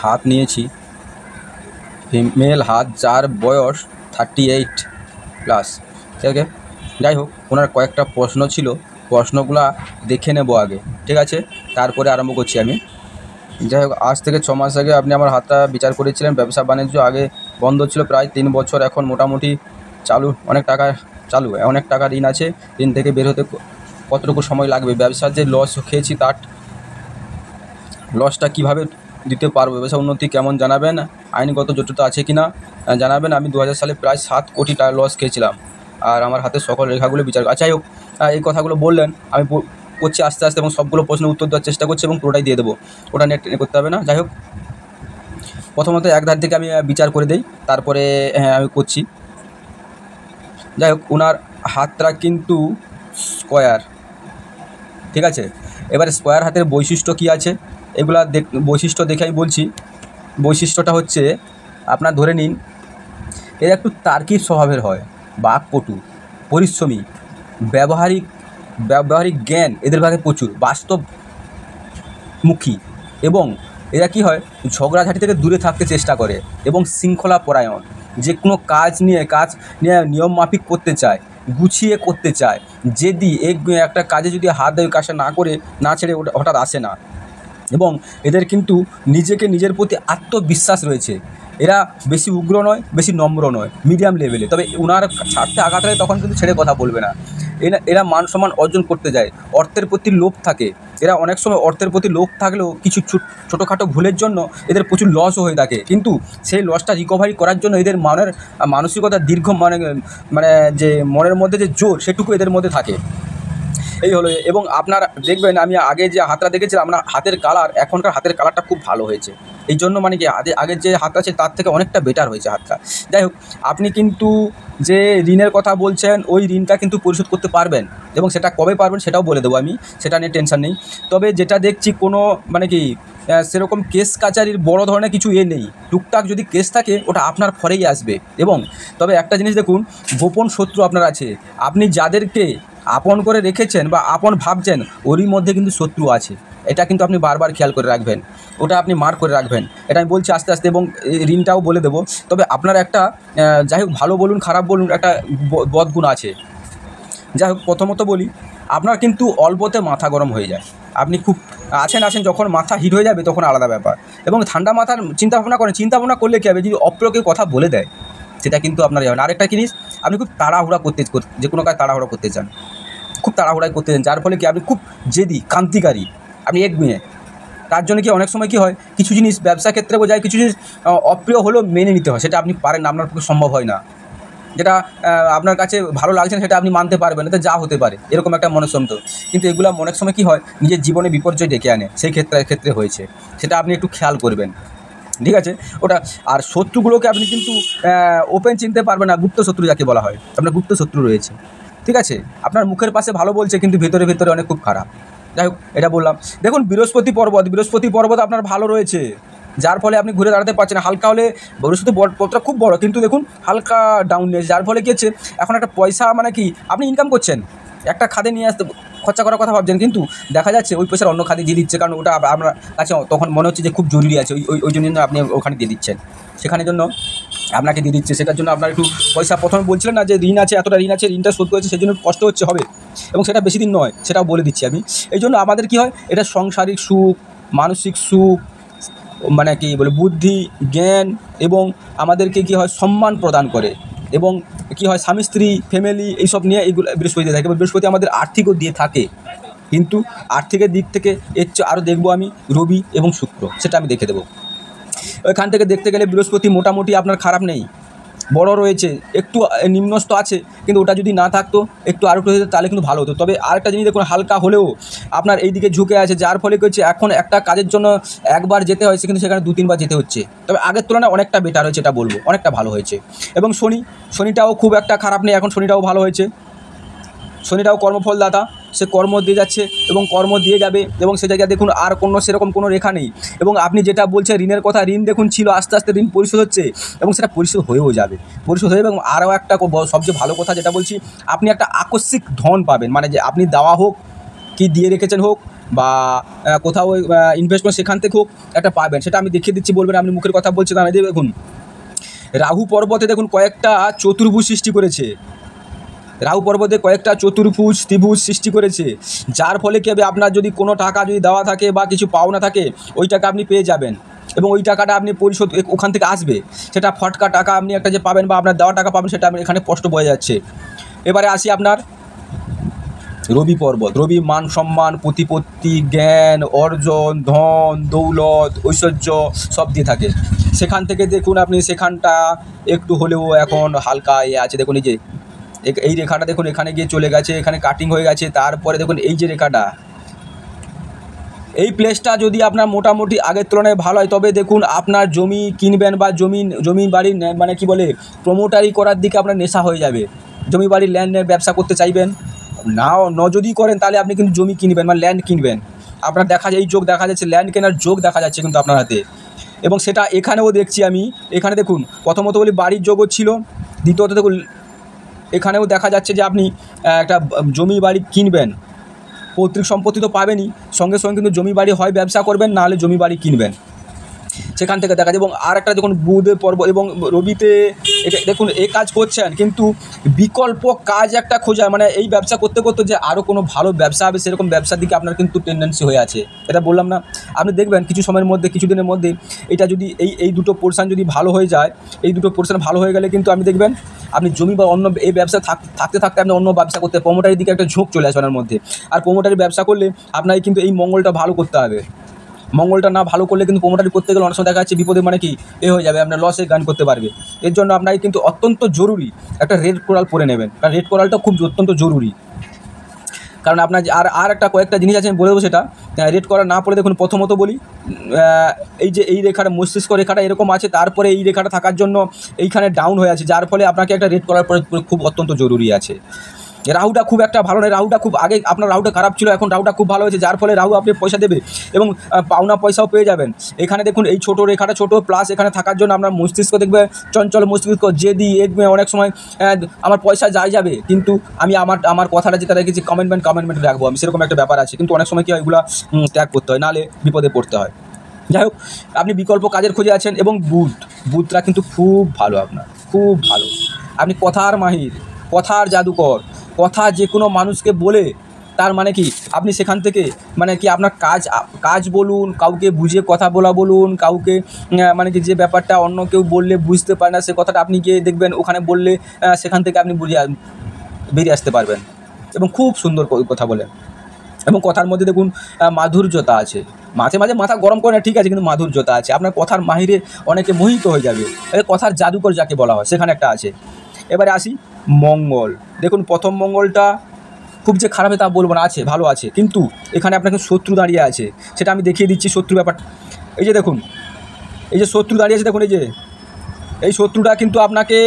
হাত নিয়েছি, ফিমেল হাত, যার বয়স 38 প্লাস। ঠিক আছে, যাই হোক, ওনার কয়েকটা প্রশ্ন ছিল, প্রশ্নগুলা দেখে নেব আগে, ঠিক আছে, তারপরে আরম্ভ করছি আমি। যাই হোক, আজ থেকে 6 মাস আগে আপনি আমার হাতটা বিচার করেছিলেন। ব্যবসা বাণিজ্য আগে বন্ধ ছিল প্রায় 3 বছর, এখন মোটামুটি চালু। অনেক টাকা ঋণ আছে। ঋণ থেকে বের হতে কতটুকু সময় লাগবে? ব্যবসার যে লস খেয়েছি তার লসটা কীভাবে দিতে পারবো? ব্যবসা উন্নতি কেমন জানাবেন? আইনগত জটিলতা আছে কি না জানাবেন। আমি 2000 সালে প্রায় 7 কোটি টাকা লস খেয়েছিলাম, আর আমার হাতের সকল রেখাগুলো বিচার। যাই হোক, এই কথাগুলো বললেন, আমি করছি আস্তে আস্তে, এবং সবগুলো প্রশ্নের উত্তর দেওয়ার চেষ্টা করছি, এবং পুরোটাই দিয়ে দেবো, ওটা নেট করতে হবে না। যাই হোক, প্রথমত এক ধার থেকে আমি বিচার করে দিই, তারপরে আমি করছি। যাই হোক, ওনার হাতটা কিন্তু স্কোয়ার, ঠিক আছে। এবারে স্কোয়ার হাতের বৈশিষ্ট্য কী আছে এগুলা বৈশিষ্ট্য দেখে আমি বলছি। বৈশিষ্ট্যটা হচ্ছে, আপনার ধরে নিন, এর একটু তার্কিক স্বভাবের হয়, বাকপটু, পরিশ্রমী, ব্যবহারিক জ্ঞান এদের ভাগে প্রচুর, বাস্তবমুখী, এবং এরা কী হয়, ঝগড়াঝাটি থেকে দূরে থাকতে চেষ্টা করে, এবং শৃঙ্খলা পরায়ণ, যে কোনো কাজ নিয়ে নিয়ম মাফিক করতে চায়, গুছিয়ে করতে চায়। যদি একটা কাজে যদি হাত দেয়, কাজটা না ছেড়ে হঠাৎ আসে না। এবং এদের কিন্তু নিজের প্রতি আত্মবিশ্বাস রয়েছে। এরা বেশি উগ্র নয়, বেশি নম্র নয়, মিডিয়াম লেভেলে। তবে ওনার স্বার্থে আঘাত হয় তখন কিন্তু ছেড়ে কথা বলবে না। এরা মান সম্মান অর্জন করতে যায়, অর্থের প্রতি লোভ থাকে। এরা অনেক সময় অর্থের প্রতি লোভ থাকলেও কিছু ছোটোখাটো ভুলের জন্য এদের প্রচুর লসও হয়ে থাকে, কিন্তু সেই লসটা রিকভারি করার জন্য এদের মানসিকতা দীর্ঘ মানে যে মনের মধ্যে যে জোর, সেটুকু এদের মধ্যে থাকে। এই হলো। এবং আপনার দেখবেন, আমি আগে যে হাতটা দেখেছিলাম, আপনার হাতের কালার, এখনকার হাতের কালারটা খুব ভালো হয়েছে। এই জন্য মানে কি, আগের যে হাতটা আছে তার থেকে অনেকটা বেটার হয়েছে হাতটা। যাই হোক, আপনি কিন্তু যে ঋণের কথা বলছেন, ওই ঋণটা কিন্তু পরিশোধ করতে পারবেন, এবং সেটা কবে পারবেন সেটাও বলে দেবো আমি, সেটা নিয়ে টেনশন নেই। তবে যেটা দেখছি, কোনো মানে কি সেরকম কেস কাচারির বড় ধরনের কিছু নেই। টুকটাক যদি কেস থাকে, ওটা আপনার ফরেই আসবে। এবং তবে একটা জিনিস দেখুন, গোপন শত্রু আপনার আছে। আপনি যাদেরকে আপন করে রেখেছেন বা আপন ভাবছেন, ওরই মধ্যে কিন্তু শত্রু আছে। এটা কিন্তু আপনি বারবার খেয়াল করে রাখবেন, ওটা আপনি মার্ক করে রাখবেন। এটা আমি বলছি আস্তে আস্তে, এবং ঋণটাও বলে দেবো। তবে আপনার একটা, যাই হোক, ভালো বলুন খারাপ বলুন, একটা বদগুণ আছে। যাই হোক, প্রথমত বলি, আপনার কিন্তু অল্পতে মাথা গরম হয়ে যায়। আপনি খুব আছেন, যখন মাথা হিট হয়ে যাবে তখন আলাদা ব্যাপার। এবং ঠান্ডা মাথার চিন্তাভাবনা করলে কী হবে, যদি অপ্রিয় কেউ কথা বলে দেয়, সেটা কিন্তু আপনার যাবে না। আরেকটা জিনিস, আপনি খুব তাড়াহুড়া যে কোনো কাজ তাড়াহুড়া করতে চান, খুব তাড়াহুড়ায় করতে চান, যার ফলে কি, আপনি খুব জেদি, কান্তিকারী, আপনি একগুঁয়ে। তার জন্য কি অনেক সময় কী হয়, কিছু জিনিস ব্যবসা ক্ষেত্রে বোঝায়, কিছু জিনিস অপ্রিয় হলেও মেনে নিতে হয়। সেটা আপনি পারেন না, আপনার পক্ষে সম্ভব হয় না। যেটা আপনার কাছে ভালো লাগছে না, সেটা আপনি মানতে পারবেন না, যা হতে পারে, এরকম একটা মনস্তন্ত্র। কিন্তু এগুলো অনেক সময় কী হয়, নিজের জীবনে বিপর্যয় ডেকে আনে। সেই ক্ষেত্রে হয়েছে, সেটা আপনি একটু খেয়াল করবেন, ঠিক আছে ওটা। আর শত্রুগুলোকে আপনি কিন্তু ওপেন চিনতে পারবেন না, গুপ্ত শত্রু যাকে বলা হয়, আপনার গুপ্ত শত্রু রয়েছে, ঠিক আছে। আপনার মুখের পাশে ভালো বলছে, কিন্তু ভেতরে অনেক খুব খারাপ। যাই হোক, এটা বললাম। দেখুন, বৃহস্পতি পর্বত আপনার ভালো রয়েছে, যার ফলে আপনি ঘুরে দাঁড়াতে পারছেন। হালকা হলে বৃহস্পতি পর্বতটা খুব বড়, কিন্তু দেখুন হালকা ডাউন নিয়েছে, যার ফলে কী হচ্ছে, এখন একটা পয়সা মানে কি, আপনি ইনকাম করছেন, একটা খাদে নিয়ে আসতে খরচা করার কথা ভাবছেন, কিন্তু দেখা যাচ্ছে ওই পয়সার অন্য খাদে দিয়ে দিচ্ছে, কারণ ওটা আপনার কাছে তখন মনে হচ্ছে যে খুব জরুরি আছে, ওই জন্য আপনি ওখানে দিয়ে দিচ্ছেন, সেখানের জন্য আপনাকে দিয়ে দিচ্ছে। সেটার জন্য আপনার একটু পয়সা, প্রথমে বলছিলেন না যে ঋণ আছে, এতটা ঋণ আছে, ঋণটা শোধ করেছে, সেই জন্য কষ্ট হবে, এবং সেটা বেশি দিন নয়, সেটাও বলে দিচ্ছি আমি। এই জন্য আমাদের কী হয়, এটা সাংসারিক সুখ, মানসিক সুখ, মানে কি বলে, বুদ্ধি, জ্ঞান, এবং আমাদেরকে কী হয়, সম্মান প্রদান করে। এবং কী হয়, স্বামী স্ত্রী, ফ্যামিলি, এইসব নিয়ে এইগুলো বৃহস্পতি দিয়ে থাকে। এবং বৃহস্পতি আমাদের আর্থিকও দিয়ে থাকে, কিন্তু আর্থিকের দিক থেকে এর চেয়ে আরও দেখবো আমি রবি এবং শুক্র, সেটা আমি দেখে দেবো। ওইখান থেকে দেখতে গেলে বৃহস্পতি মোটামুটি আপনার খারাপ নেই, বড় রয়েছে, একটু নিম্নস্থ আছে, কিন্তু ওটা যদি না থাকতো, একটু আরও একটু হতো, তাহলে কিন্তু ভালো হতো। তবে আরেকটা জিনিস দেখুন, হালকা হলেও আপনার এই দিকে ঝুঁকে আছে, যার ফলে কী হচ্ছে, এখন একটা কাজের জন্য একবার যেতে হয়েছে, কিন্তু সেখানে 2-3 বার যেতে হচ্ছে। তবে আগের তুলনায় অনেকটা বেটার হয়েছে, এটা বলবো, অনেকটা ভালো হয়েছে। এবং শনিটাও খুব একটা খারাপ নেই, এখন শনিটাও ভালো হয়েছে। শনিটাও কর্মফলদাতা, সে কর্ম দিয়ে যাচ্ছে এবং কর্ম দিয়ে যাবে, এবং সে জায়গায় দেখুন আর সেরকম কোনো রেখা নেই। এবং আপনি যেটা বলছেন ঋণের কথা, ঋণ দেখুন ছিল, আস্তে আস্তে ঋণ পরিশোধ হচ্ছে, এবং সেটা পরিশোধ হয়েও যাবে, এবং আরও একটা সবচেয়ে ভালো কথা যেটা বলছি, আপনি একটা আকস্মিক ধন পাবেন, মানে যে আপনি দেওয়া হোক কি দিয়ে রেখেছেন হোক, বা কোথাও ইনভেস্ট করেন, সেখান থেকেও একটা পাবেন। সেটা আমি দেখিয়ে দিচ্ছি, বলবেন আপনি মুখের কথা বলছেন। আমি দেখুন রাহু পর্বতে দেখুন কয়েকটা চতুর্ভুজ সৃষ্টি করেছে, রাহু পর্বতে কয়েকটা চতুর্ভুজ ত্রিভুজ সৃষ্টি করেছে, যার ফলে কী হবে, আপনার যদি কোনো টাকা যদি দেওয়া থাকে বা কিছু পাওনা থাকে, ওই টাকা আপনি পেয়ে যাবেন এবং ওই টাকাটা আপনি পরিশোধ ওখান থেকে আসবে। সেটা ফটকা টাকা আপনি একটা যে পাবেন বা আপনার দেওয়া টাকা পাবেন, সেটা আপনি এখানে স্পষ্ট বোঝা যাচ্ছে। এবারে আসি আপনার রবি পর্বত। রবি মান সম্মান, প্রতিপত্তি, জ্ঞান অর্জন, ধন দৌলত, ঐশ্বর্য সব দিয়ে থাকে। সেখান থেকে দেখুন আপনি সেখানটা একটু হলেও এখন হালকা আছে। দেখুন এই যে এই রেখাটা দেখুন এখানে গিয়ে চলে গেছে, এখানে কাটিং হয়ে গেছে। তারপরে দেখুন এই যে রেখাটা, এই প্লেসটা যদি আপনার মোটামুটি আগের তুলনায় ভালো হয়, তবে দেখুন আপনার জমি কিনবেন বা জমি বাড়ি মানে কি বলে প্রমোটারি করার দিকে আপনার নেশা হয়ে যাবে। জমি বাড়ির ল্যান্ডের ব্যবসা করতে চাইবেন, যদি করেন তাহলে আপনি কিন্তু জমি কিনবেন মানে ল্যান্ড কিনবেন। আপনার দেখা যায় এই যোগ দেখা যাচ্ছে, ল্যান্ড কেনার যোগ দেখা যাচ্ছে কিন্তু আপনার হাতে। এবং সেটা এখানেও দেখছি আমি। এখানে দেখুন প্রথমত বলি বাড়ির যোগও ছিল, দ্বিতীয়ত দেখুন এখানেও দেখা যাচ্ছে যে আপনি একটা জমি বাড়ি কিনবেন। পৈতৃক সম্পত্তি তো পাবেনই, সঙ্গে সঙ্গে কিন্তু জমি বাড়ি হয় ব্যবসা করবেন, নাহলে জমি বাড়ি কিনবেন, সেখান থেকে দেখা যায়। এবং আর একটা দেখুন বুধের পর্ব এবং রবিতে এটা দেখুন এই কাজ করছেন, কিন্তু বিকল্প কাজ একটা খোঁজা, মানে এই ব্যবসা করতে করতে যে আরও কোনো ভালো ব্যবসা হবে, সেরকম ব্যবসার দিকে আপনার কিন্তু টেন্ডেন্সি হয়ে আছে। এটা বললাম না, আপনি দেখবেন কিছু সময়ের মধ্যে, কিছুদিনের মধ্যে এটা যদি এই দুটো পোর্শন যদি ভালো হয়ে যায়, এই দুটো পোর্শন ভালো হয়ে গেলে কিন্তু আপনি দেখবেন আপনি জমি বা অন্য এই ব্যবসা থাকতে থাকতে আপনি অন্য ব্যবসা করতে, প্রমোটারির দিকে একটা ঝোঁক চলে আসে ওনার মধ্যে। আর প্রমোটারি ব্যবসা করলে আপনাকে কিন্তু এই মঙ্গলটা ভালো করতে হবে। মঙ্গলটা না ভালো করলে কিন্তু প্রমোটারি করতে গেলে অনেক সময় দেখা যাচ্ছে বিপদে মানে কি হয়ে যাবে, আপনার লসে গান করতে পারবে। এর জন্য আপনাকে কিন্তু অত্যন্ত জরুরি একটা রেড কোরাল পরে নেবেন, কারণ রেড কোরালটা খুব অত্যন্ত জরুরি। কারণ আপনার আর একটা কয়েকটা জিনিস আছে আমি বলে দেবো, সেটা রেড কোরাল না পড়ে দেখুন। প্রথমত বলি এই যে এই রেখাটা মস্তিষ্ক রেখাটা এরকম আছে, তারপরে এই রেখাটা থাকার জন্য এইখানে ডাউন হয়ে আছে, যার ফলে আপনাকে একটা রেড কোরাল পরে খুব অত্যন্ত জরুরি আছে। রাহুটা খুব একটা ভালো নয়, রাহুটা খুব আগে আপনার রাহুটা খারাপ ছিল, এখন রাহুটা খুব ভালো হয়েছে, যার ফলে রাহু আপনি পয়সা দেবে এবং পাওনা পয়সাও পেয়ে যাবেন। এখানে দেখুন এই ছোটো রেখাটা ছোটো, প্লাস এখানে থাকার জন্য আপনার মস্তিষ্ক দেখবে চঞ্চল মস্তিষ্ক, জেদি এগবে, অনেক সময় আমার পয়সা যাবে, কিন্তু আমি আমার কথাটা যেটা রেখেছি কমেন্টমেন্ট রাখবো আমি, সেরকম একটা ব্যাপার আছে। কিন্তু অনেক সময় কি হয়, এগুলো ত্যাগ করতে হয়, নাহলে বিপদে পড়তে হয়। যাই হোক, আপনি বিকল্প কাজের খোঁজে আছেন। এবং বুধটা কিন্তু খুব ভালো, আপনার খুব ভালো। আপনি কথার মাহির, কথার জাদুকর, কথা যে কোনো মানুষকে বলে, তার মানে কি আপনি সেখান থেকে মানে কি আপনার কাজ বলুন, কাউকে বুঝিয়ে কথা বলা বলুন, কাউকে মানে কি যে ব্যাপারটা অন্য কেউ বললে বুঝতে পারে না, সে কথাটা আপনি গিয়ে দেখবেন ওখানে বললে সেখান থেকে আপনি বেরিয়ে আসতে পারবেন এবং খুব সুন্দর কথা বলেন। এবং কথার মধ্যে দেখুন মাধুর্যতা আছে, মাঝে মাঝে মাথা গরম করে না ঠিক আছে, কিন্তু মাধুর্যতা আছে। আপনার কথার মাহিরে অনেকে মোহিত হয়ে যাবে, কথার জাদুকর যাকে বলা হয়, সেখানে একটা আছে। এবারে আসি মঙ্গল। দেখুন প্রথম মঙ্গলটা খুব যে খারাপ তা বলবো না, আছে ভালো আছে, কিন্তু এখানে আপনাকে শত্রু দাঁড়িয়ে আছে, সেটা আমি দেখিয়ে দিচ্ছি শত্রু ব্যাপার। এই যে দেখুন এই যে শত্রু দাঁড়িয়ে আছে, দেখুন এই শত্রুটা কিন্তু আপনাকে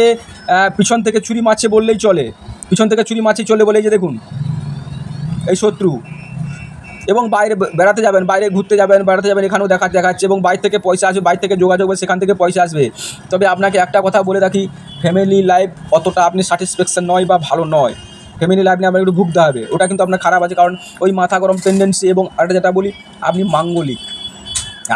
পিছন থেকে ছুরি মারছে বললেই চলে, পিছন থেকে ছুরি মারছে চলে বলে, এই যে দেখুন এই শত্রু। এবং বাইরে বেড়াতে যাবেন, বাইরে ঘুরতে যাবেন, বেড়াতে যাবেন, এখানেও দেখাচ্ছে এবং বাইরে থেকে পয়সা আসবে, বাইরে থেকে যোগাযোগ হবে, সেখান থেকে পয়সা আসবে। তবে আপনাকে একটা কথা বলে রাখি, ফ্যামিলি লাইফ অতটা আপনি স্যাটিসফ্যাকশন নয় বা ভালো নয়। ফ্যামিলি লাইফ নিয়ে আপনাকে একটু ভুগতে হবে, ওটা কিন্তু আপনার খারাপ আছে, কারণ ওই মাথা গরম টেন্ডেন্সি। এবং আরেকটা যেটা বলি, আপনি মাঙ্গলিক,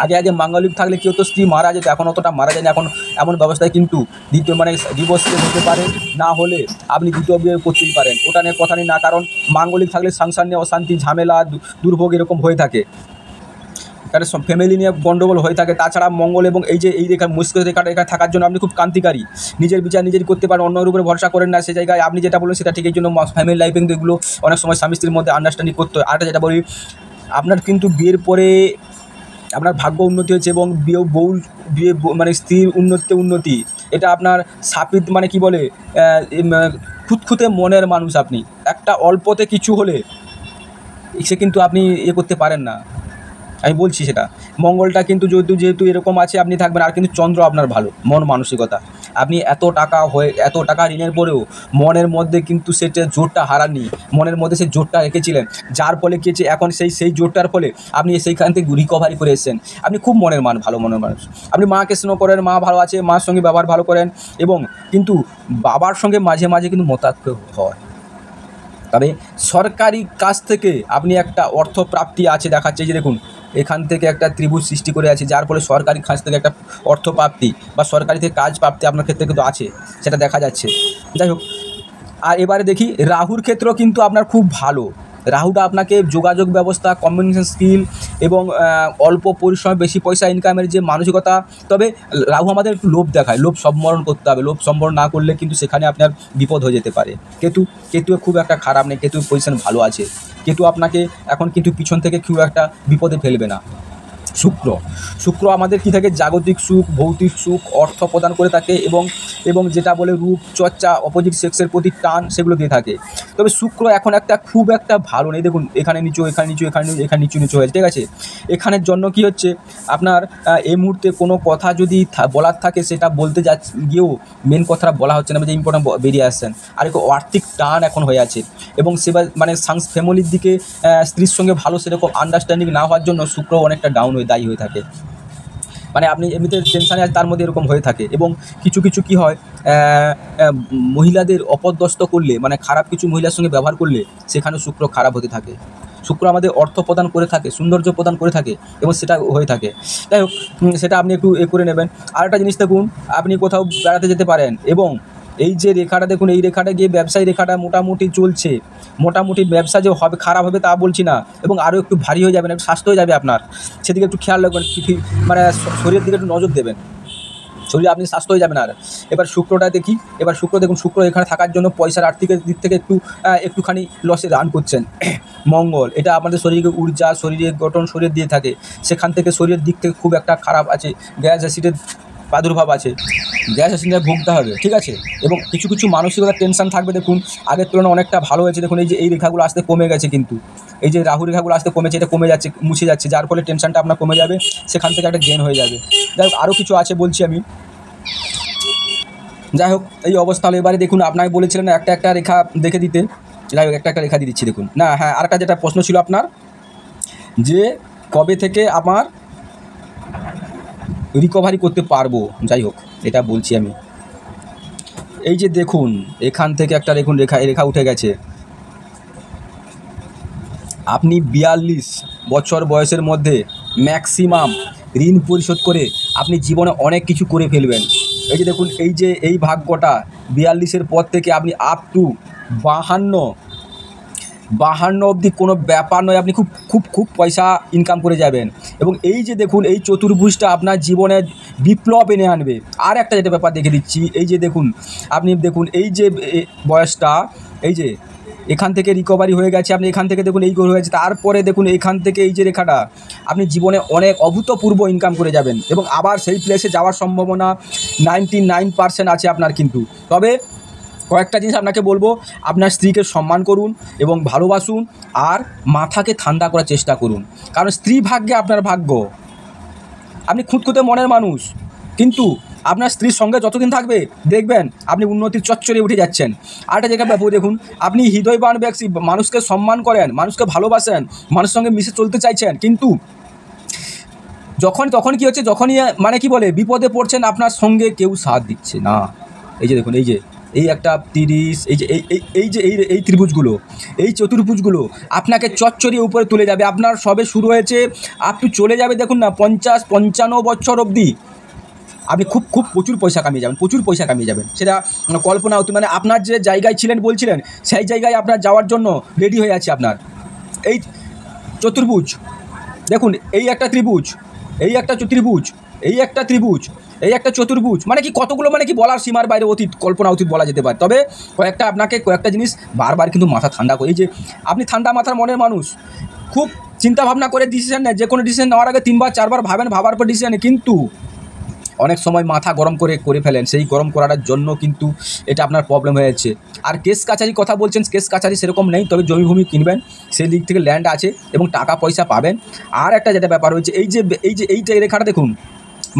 আগে মাঙ্গলিক থাকলে কেউ তো স্ত্রী মারা যেত, এখন অতটা মারা যায় না। এখন এমন ব্যবস্থায় কিন্তু দ্বিতীয় মানে ডিভোর্স হতে পারে, না হলে আপনি দ্বিতীয় বিয়ে করতেই পারেন, ওটা নিয়ে কথা নেই না। কারণ মাঙ্গলিক থাকলে সংসার নিয়ে অশান্তি, ঝামেলা, দুর্ভোগ এরকম হয়ে থাকে, কারণ ফ্যামিলি নিয়ে গণ্ডগোল হয়ে থাকে। তাছাড়া মঙ্গল এবং এই যে এই রেখা মুস্ক রেখাটা এখানে থাকার জন্য আপনি খুব ক্রান্তিকারী, নিজের বিচার নিজেই করতে পারেন, অন্যের উপরে ভরসা করেন না। সেই জায়গায় আপনি যেটা বলুন সেটা ঠিক, এই জন্য ফ্যামিলি লাইফে কিন্তু এগুলো অনেক সময় স্বামী স্ত্রীর মধ্যে আন্ডারস্ট্যান্ডিং করতে হয়। আরেকটা যেটা বলি, আপনার কিন্তু বিয়ের পরে আপনার ভাগ্য উন্নতি হয়েছে এবং বিয়ে মানে স্ত্রীর উন্নতি, এটা আপনার সাপিত মানে কি বলে খুঁতখুঁতে মনের মানুষ। আপনি একটা অল্পতে কিছু হলে সে কিন্তু আপনি করতে পারেন না, আমি বলছি সেটা। মঙ্গলটা কিন্তু যেহেতু এরকম আছে, আপনি থাকবেন। আর কিন্তু চন্দ্র আপনার ভালো মন মানসিকতা, আপনি এত টাকা ঋণের পরেও মনের মধ্যে কিন্তু সেটা জোরটা হারাননি, মনের মধ্যে সেই জোরটা রেখেছিলেন, যার ফলে কী হচ্ছে এখন সেই জোরটার ফলে আপনি সেইখান থেকে রিকভারি করে এসেছেন। আপনি খুব ভালো মনের মানুষ। আপনি মাকে স্নেহ করেন, মা ভালো আছে, মার সঙ্গে ব্যবহার ভালো করেন, এবং কিন্তু বাবার সঙ্গে মাঝে মাঝে কিন্তু মতাত্মক হয়, তবে সরকারি কাছ থেকে আপনি একটা অর্থ প্রাপ্তি আছে দেখাচ্ছে, এই যে দেখুন এখান থেকে একটা ত্রিভুজ সৃষ্টি করে আছে, যার ফলে সরকারি কাছ থেকে একটা অর্থ প্রাপ্তি বা সরকারি থেকে কাজ প্রাপ্তি আপনার ক্ষেত্রে কিন্তু আছে, সেটা দেখা যাচ্ছে। যাই হোক, আর এবারে দেখি রাহুর ক্ষেত্রেও কিন্তু আপনার খুব ভালো। রাহুটা আপনাকে যোগাযোগ ব্যবস্থা, কমিউনিকেশন স্কিল এবং অল্প পরিশ্রমে বেশি পয়সা ইনকামের যে মানসিকতা। তবে রাহু আমাদের একটু লোভ দেখায়, লোভ সম্বরণ করতে হবে, লোভ সম্বরণ না করলে কিন্তু সেখানে আপনার বিপদ হয়ে যেতে পারে। কেতু খুব একটা খারাপ নেই, কেতু পজিশন ভালো আছে। কেতু আপনাকে এখন কিন্তু পিছন থেকে খুব একটা বিপদে ফেলবে না। শুক্র আমাদের কী থাকে, জাগতিক সুখ, ভৌতিক সুখ, অর্থ প্রদান করে থাকে এবং যেটা বলে রূপ চর্চা, অপোজিট সেক্সের প্রতি টান, সেগুলো দিয়ে থাকে। তবে শুক্র এখন খুব একটা ভালো নেই। দেখুন এখানে নিচু, এখানে নিচু হয়েছে, ঠিক আছে। এখানের জন্য কি হচ্ছে আপনার এই মুহূর্তে কোনো কথা যদি বলার থাকে, সেটা বলতে গিয়েও মেন কথাটা বলা হচ্ছে না, যে ইম্পর্টেন্ট বেরিয়ে আসছেন। আর একটু আর্থিক টান এখন হয়ে আছে, এবং মানে ফ্যামিলির দিকে স্ত্রীর সঙ্গে ভালো সেরকম আন্ডারস্ট্যান্ডিং না হওয়ার জন্য শুক্র অনেকটা ডাউন দায়ী হয়ে থাকে। মানে আপনি এমনিতে টেনশানে আছে, তার মধ্যে এরকম হয়ে থাকে। এবং কিছু কী হয়, মহিলাদের অপদস্থ করলে, মানে খারাপ কিছু মহিলার সঙ্গে ব্যবহার করলে সেখানে শুক্র খারাপ হতে থাকে। শুক্র আমাদের অর্থ প্রদান করে থাকে, সৌন্দর্য প্রদান করে থাকে, এবং সেটা হয়ে থাকে। যাই হোক, সেটা আপনি একটু করে নেবেন। আরেকটা জিনিস দেখুন, আপনি কোথাও বেড়াতে যেতে পারেন, এবং এই যে রেখাটা দেখুন, এই রেখাটা গিয়ে ব্যবসায়ী রেখাটা মোটামুটি চলছে। মোটামুটি ব্যবসা যে হবে, খারাপ হবে তা বলছি না, এবং আরও একটু ভারী হয়ে যাবেন, একটু স্বাস্থ্য হয়ে যাবে আপনার, সেদিকে একটু খেয়াল রাখবেন, মানে শরীরের দিকে একটু নজর দেবেন, শরীরে আপনি স্বাস্থ্য হয়ে যাবেন। আর এবার শুক্রটা দেখি, এবার শুক্র এখানে থাকার জন্য পয়সার আর্থিক দিক থেকে একটুখানি লসে রান করছেন। মঙ্গল এটা আমাদের শরীরকে ঊর্জা, শরীরের গঠন, শরীর দিয়ে থাকে, সেখান থেকে শরীরের দিক থেকে খুব একটা খারাপ আছে, গ্যাস অ্যাসিডের প্রাদুর্ভাব আছে, গ্যাস অ্যাসিডে ভুগতে হবে, ঠিক আছে। এবং কিছু মানসিকতা টেনশন থাকবে। দেখুন আগের তুলনায় অনেকটা ভালো হয়েছে, দেখুন এই রেখাগুলো আসতে কমে গেছে, কিন্তু এই যে রাহু রেখাগুলো আসতে কমেছে, এটা কমে যাচ্ছে, মুছে যাচ্ছে, যার ফলে টেনশনটা আপনার কমে যাবে, সেখান থেকে একটা গেন হয়ে যাবে। যাই হোক, আরও কিছু আছে বলছি আমি। যাই হোক, এই অবস্থা হলো। এবারে দেখুন, আপনাকে বলেছিলেন একটা রেখা দেখে দিতে, যাই হোক একটা রেখা দিয়ে দিচ্ছি দেখুন। না হ্যাঁ, আরেকটা যেটা প্রশ্ন ছিল আপনার, যে কবে থেকে আমার রিকভারি করতে পারবো, যাই হোক এটা বলছি আমি। এই যে দেখুন এখান থেকে একটা দেখুন রেখা উঠে গেছে। আপনি 42 বছর বয়সের মধ্যে ম্যাক্সিমাম ঋণ পরিশোধ করে আপনি জীবনে অনেক কিছু করে ফেলবেন। এই যে দেখুন, এই ভাগ্যটা 42-এর পর থেকে আপনি আপ টু 52 অবধি কোনো ব্যাপার নয়, আপনি খুব পয়সা ইনকাম করে যাবেন। এবং এই যে দেখুন, এই চতুর্ভুজটা আপনার জীবনে বিপ্লব এনে আনবে। আর একটা যেটা ব্যাপার দেখে দিচ্ছি, এই যে দেখুন, আপনি দেখুন এই যে বয়সটা, এই যে এখান থেকে রিকভারি হয়ে গেছে, আপনি এখান থেকে দেখুন এই হয়ে গেছে, তারপরে দেখুন এখান থেকে এই যে রেখাটা, আপনি জীবনে অনেক অভূতপূর্ব ইনকাম করে যাবেন, এবং আবার সেই প্লেসে যাওয়ার সম্ভাবনা 99% আছে আপনার। কিন্তু তবে কয়েকটা জিনিস আপনাকে বলবো, আপনার স্ত্রীকে সম্মান করুন এবং ভালোবাসুন, আর মাথাকে ঠান্ডা করার চেষ্টা করুন, কারণ স্ত্রী ভাগ্যে আপনার ভাগ্য। আপনি খুঁতখুঁতে মনের মানুষ, কিন্তু আপনার স্ত্রীর সঙ্গে যতদিন থাকবে দেখবেন আপনি উন্নতির চচ্চরে উঠে যাচ্ছেন। আরেকটা জায়গা দেখুন, আপনি হৃদয়বান ব্যক্তি, মানুষকে সম্মান করেন, মানুষকে ভালোবাসেন, মানুষের সঙ্গে মিশে চলতে চাইছেন, কিন্তু তখন কী হচ্ছে, যখনই মানে কি বলে বিপদে পড়ছেন, আপনার সঙ্গে কেউ সাথ দিচ্ছে না। এই যে দেখুন, এই একটা 30, এই ত্রিভুজগুলো, এই চতুর্ভুজগুলো আপনাকে চচ্চরিয়ে উপরে তুলে যাবে। আপনার সবে শুরু হয়েছে, আপনি চলে যাবে দেখুন না 50-55 বছর অবধি আপনি খুব প্রচুর পয়সা কামিয়ে যাবেন। সেটা কল্পনা হতো, মানে আপনার যে জায়গায় ছিলেন বলছিলেন, সেই জায়গায় আপনার যাওয়ার জন্য রেডি হয়ে আছে আপনার। এই চতুর্ভুজ দেখুন, এই একটা ত্রিভুজ, এই একটা ত্রিভুজ, এই একটা ত্রিভুজ, এই একটা চতুর্ভুজ, মানে কি কতগুলো, মানে কি বলার সীমার বাইরে, কল্পনা অতীত বলা যেতে পারে। তবে কয়েকটা জিনিস বারবার কিন্তু মাথা ঠান্ডা করে, এই যে আপনি ঠান্ডা মাথার মনের মানুষ, খুব চিন্তাভাবনা করে ডিসিশন নেয়, যে কোনো ডিসিশন নেওয়ার আগে 3-4বার ভাবেন, ভাবার পর ডিসিশন নেয়, কিন্তু অনেক সময় মাথা গরম করে ফেলেন, সেই গরম করার জন্য কিন্তু এটা আপনার প্রবলেম হয়েছে। আর কেস কাছারি কথা বলছেন, কেস কাছারি সেরকম নেই, তবে জমিভূমি কিনবেন, সেই দিক থেকে ল্যান্ড আছে এবং টাকা পয়সা পাবেন। আর একটা যেটা ব্যাপার হয়েছে, এইটা রেখাটা দেখুন,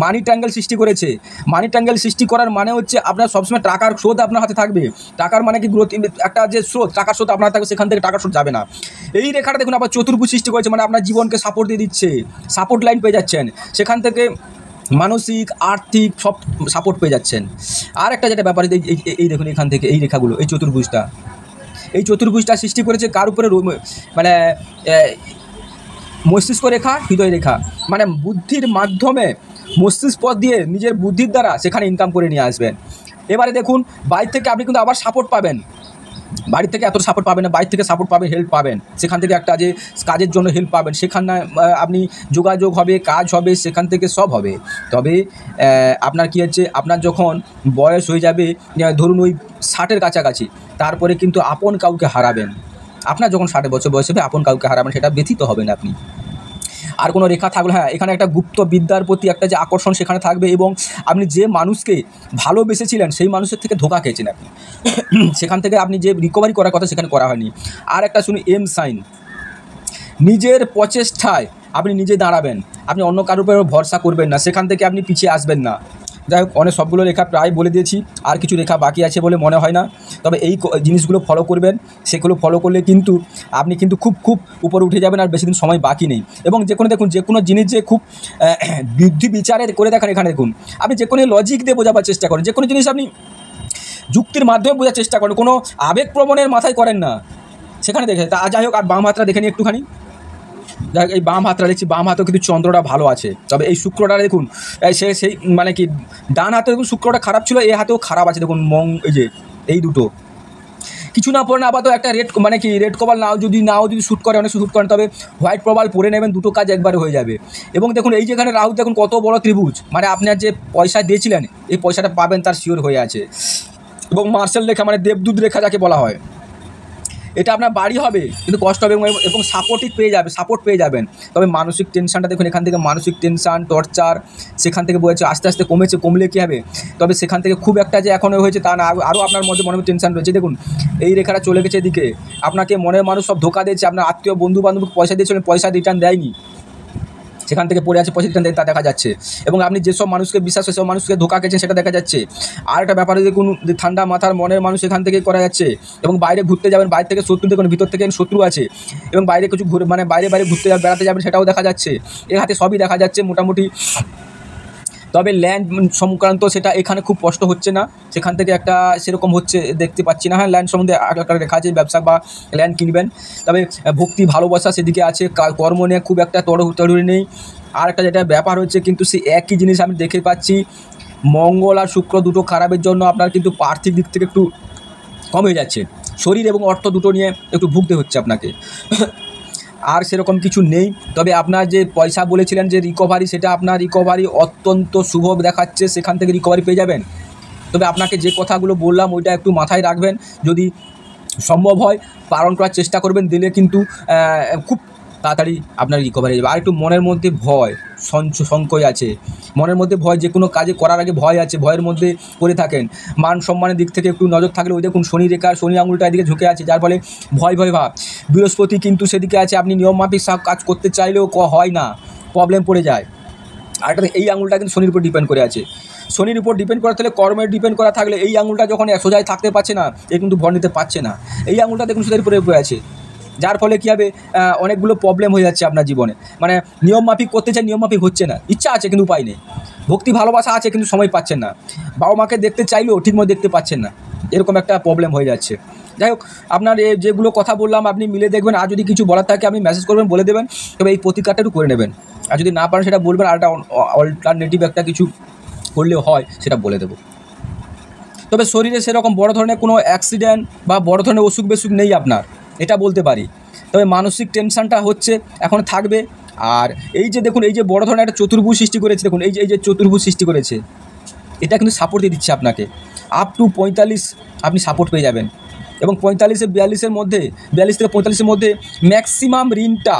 মানি ট্রাঙ্গেল সৃষ্টি করেছে। মানি ট্রাঙ্গেল সৃষ্টি করার মানে হচ্ছে আপনার সবসময় টাকার স্রোত আপনার হাতে থাকবে। টাকার মানে কি গ্রোথ, একটা যে স্রোত, টাকার স্রোত আপনার থাকবে, সেখান থেকে টাকার স্রোত যাবে না। এই রেখাটা দেখুন আবার চতুর্ভুজ সৃষ্টি করেছে, মানে আপনার জীবনকে সাপোর্ট দিয়ে দিচ্ছে, সাপোর্ট লাইন পেয়ে যাচ্ছেন, সেখান থেকে মানসিক আর্থিক সব সাপোর্ট পেয়ে যাচ্ছেন। আর একটা যেটা ব্যাপার, এই দেখুন এখান থেকে এই রেখাগুলো, এই চতুর্ভুজটা, এই চতুর্ভুজটা সৃষ্টি করেছে কার উপরে, মানে মস্তিষ্ক রেখা, হৃদয় রেখা, মানে বুদ্ধির মাধ্যমে মস্তিষ্ক পথ দিয়ে নিজের বুদ্ধির দ্বারা সেখানে ইনকাম করে নিয়ে আসবেন। এবারে দেখুন বাইরে থেকে আপনি কিন্তু আবার সাপোর্ট পাবেন, বাড়ি থেকে এত সাপোর্ট পাবেন না, বাইরে থেকে সাপোর্ট পাবেন, হেল্প পাবেন, সেখান থেকে একটা যে কাজের জন্য হেল্প পাবেন, সেখানে আপনি যোগাযোগ হবে, কাজ হবে, সেখান থেকে সব হবে। তবে আপনার কী হচ্ছে, আপনার যখন বয়স হয়ে যাবে ধরুন ওই 60-এর কাছাকাছি, তারপরে কিন্তু আপন কাউকে হারাবেন। আপনার যখন 60 বছর বয়স হবে আপন কাউকে হারাবেন, সেটা ব্যথিত হবেন আপনি। আর কোনো রেখা থাকলে, হ্যাঁ এখানে একটা গুপ্ত বিদ্যার প্রতি একটা যে আকর্ষণ সেখানে থাকবে, এবং আপনি যে মানুষকে ভালোবেসেছিলেন সেই মানুষের থেকে ধোঁকা খেয়েছেন আপনি, সেখান থেকে আপনি যে রিকভারি করার কথা সেখানে করা হয়নি। আর একটা শুনি এম সাইন, নিজের প্রচেষ্টায় আপনি নিজে দাঁড়াবেন, আপনি অন্য কারোর উপর ভরসা করবেন না, সেখান থেকে আপনি পিছিয়ে আসবেন না। যাই হোক, অনেক সবগুলো রেখা প্রায় বলে দিয়েছি, আর কিছু রেখা বাকি আছে বলে মনে হয় না। তবে এই জিনিসগুলো ফলো করবেন, সেগুলো ফলো করলে কিন্তু আপনি কিন্তু খুব উপরে উঠে যাবেন, আর বেশি দিন সময় বাকি নেই। এবং দেখুন যে কোনো জিনিস যে খুব বুদ্ধি বিচারে করে দেখেন, এখানে দেখুন আপনি যে কোনো লজিক দিয়ে বোঝাবার চেষ্টা করেন, যে কোনো জিনিস আপনি যুক্তির মাধ্যমে বোঝার চেষ্টা করেন, কোনো আবেগপ্রবণের মাথায় করেন না, সেখানে দেখে। তা যাই হোক, আর বাম হাতটা দেখে নিই একটুখানি। যাই হোক, এই বাম হাতটা দেখছি, বাম হাতেও কিন্তু চন্দ্রটা ভালো আছে। তবে এই শুক্রটা দেখুন, সেই মানে কি ডান হাতে দেখুন শুক্রটা খারাপ ছিল, এই হাতেও খারাপ আছে দেখুন, এই যে এই দুটো কিছু না পড়ে না, আপাতত একটা রেড কভার যদি শ্যুট করে, অনেক শ্যুট করেন, তবে হোয়াইট প্রবাল পরে নেবেন, দুটো কাজ একবারে হয়ে যাবে। এবং দেখুন এই যেখানে রাহু দেখুন কত বড় ত্রিভুজ, মানে আপনার যে পয়সা দিয়েছিলেন এই পয়সাটা পাবেন তার শিওর হয়ে আছে। এবং মার্শাল রেখা মানে দেবদূত রেখা যাকে বলা হয়, এটা আপনার বাড়ি হবে কিন্তু কষ্ট হবে, এবং সাপোর্ট পেয়ে যাবেন। তবে মানসিক টেনশনটা দেখুন, এখান থেকে মানসিক টেনশন, টর্চার সেখান থেকে বলেছে আস্তে আস্তে কমলে কী হবে, তবে সেখান থেকে খুব একটা যে এখনও হয়েছে তা না, আরও আপনার মধ্যে মনে টেনশন রয়েছে। দেখুন এই রেখাটা চলে গেছে এদিকে, আপনাকে মনের মানুষ সব ধোকা দিয়েছে, আপনার আত্মীয় বন্ধু বান্ধবকে পয়সা দিয়েছিলেন, পয়সা রিটার্ন দেয়নি, সেখান থেকে পড়ে আছে, পয়সা রিটার্ন দেয় তা দেখা যাচ্ছে। এবং আপনি যেসব মানুষকে বিশ্বাস সেসব মানুষকে ধোকা খেয়েছেন সেটা দেখা যাচ্ছে। আর একটা ব্যাপারে দেখুন, ঠান্ডা মাথার মনের মানুষ এখান থেকে করা যাচ্ছে। এবং বাইরে ঘুরতে যাবেন, বাইরে থেকে শত্রু দেখুন, ভিতর থেকে শত্রু আছে, এবং বাইরে কিছু বাইরে ঘুরতে বেড়াতে যাবেন, সেটাও দেখা যাচ্ছে। এর হাতে সবই দেখা যাচ্ছে মোটামুটি। তবে ল্যান্ড সংক্রান্ত সেটা এখানে খুব কষ্ট হচ্ছে না, সেখান থেকে একটা সেরকম হচ্ছে দেখতে পাচ্ছি না। হ্যাঁ, ল্যান্ড সম্বন্ধে একটা রেখা আছে, ব্যবসা বা ল্যান্ড কিনবেন। তবে ভক্তি ভালোবাসা সেদিকে আছে, কর্ম নিয়ে খুব একটা তড়ুড়ি নেই। আর একটা যেটা ব্যাপার হচ্ছে, কিন্তু সেই একই জিনিস আমি দেখে পাচ্ছি, মঙ্গল আর শুক্র দুটো খারাপের জন্য আপনার কিন্তু আর্থিক দিক থেকে একটু কম হয়ে যাচ্ছে, শরীর এবং অর্থ দুটো নিয়ে একটু ভুগতে হচ্ছে আপনাকে। আর সেরকম কিছু নেই। তবে আপনার যে পয়সা বলেছিলেন যে রিকভারি, সেটা আপনার রিকভারি অত্যন্ত শুভ দেখাচ্ছে, সেখান থেকে রিকভারি পেয়ে যাবেন। তবে আপনাকে যে কথাগুলো বললাম ওইটা একটু মাথায় রাখবেন, যদি সম্ভব হয় পালন করার চেষ্টা করবেন, দিলে কিন্তু খুব তাড়াতাড়ি আপনার রিকভারি হয়ে যাবে। আর একটু মনের মধ্যে ভয় সংশয় আছে, মনের মধ্যে ভয়, যে কোনো কাজে করার আগে ভয় আছে, ভয়ের মধ্যে করে থাকেন। মান সম্মানের দিক থেকে একটু নজর থাকলে, ওই দেখুন শনি রেখা, শনি আঙুলটা এদিকে ঝুঁকে আছে, যার ফলে ভয় ভাব। বৃহস্পতি কিন্তু সেদিকে আছে, আপনি নিয়মমাফিক সব কাজ করতে চাইলেও হয় না, প্রবলেম পড়ে যায়। আর একটা এই আঙুলটা কিন্তু শনির উপর ডিপেন্ড করে আছে, শনির উপর ডিপেন্ড করা থাকলে, কর্মের ডিপেন্ড করা থাকলে, এই আঙুলটা যখন সোজায় থাকতে পারছে না, এ কিন্তু ভর নিতে পারছে না। এই আঙুলটা দেখুন সোজার উপরে আছে, যার ফলে কী হবে, অনেকগুলো প্রবলেম হয়ে যাচ্ছে আপনার জীবনে। মানে নিয়মমাফিক করতে চাই, নিয়মমাফিক হচ্ছে না, ইচ্ছা আছে কিন্তু উপায় নেই, ভক্তি ভালোবাসা আছে কিন্তু সময় পাচ্ছেন না, বাবা মাকে দেখতে চাইলেও ঠিকমতো দেখতে পাচ্ছেন না, এরকম একটা প্রবলেম হয়ে যাচ্ছে। যাই হোক, আপনার যেগুলো কথা বললাম আপনি মিলে দেখবেন, আর যদি কিছু বলার থাকে আপনি মেসেজ করবেন, বলে দেবেন। তবে এই প্রতিকারটা একটু করে নেবেন, আর যদি না পারেন সেটা বলবেন, আর একটা অল্টারনেটিভ একটা কিছু করলেও হয় সেটা বলে দেবো। তবে শরীরে সেরকম বড় ধরনের কোনো অ্যাক্সিডেন্ট বা বড় ধরনের অসুখ বেসুখ নেই আপনার, এটা বলতে পারি। তবে মানসিক টেনশনটা হচ্ছে, এখন থাকবে। আর এই যে দেখুন, এই যে বড় ধরনের একটা চতুর্ভুজ সৃষ্টি করেছে, দেখুন এই যে চতুর্ভুজ সৃষ্টি করেছে, এটা কিন্তু সাপোর্ট দিয়ে দিচ্ছে আপনাকে, আপ টু 45 আপনি সাপোর্ট পেয়ে যাবেন। এবং 45-42-এর মধ্যে, 42 থেকে 45-এর মধ্যে ম্যাক্সিমাম ঋণটা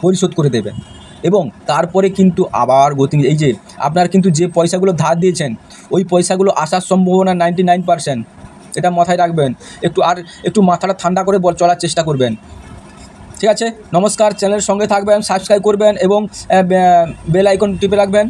পরিশোধ করে দেবেন। এবং তারপরে কিন্তু আবার গতি, এই যে আপনার কিন্তু যে পয়সাগুলো ধার দিয়েছেন, ওই পয়সাগুলো আসার সম্ভাবনা 99%, এটা মাথায় রাখবেন। একটু মাথাটা ঠান্ডা করে চলার চেষ্টা করবেন। ঠিক আছে, নমস্কার। চ্যানেলের সঙ্গে থাকবেন, সাবস্ক্রাইব করবেন এবং বেল আইকন টিপে রাখবেন।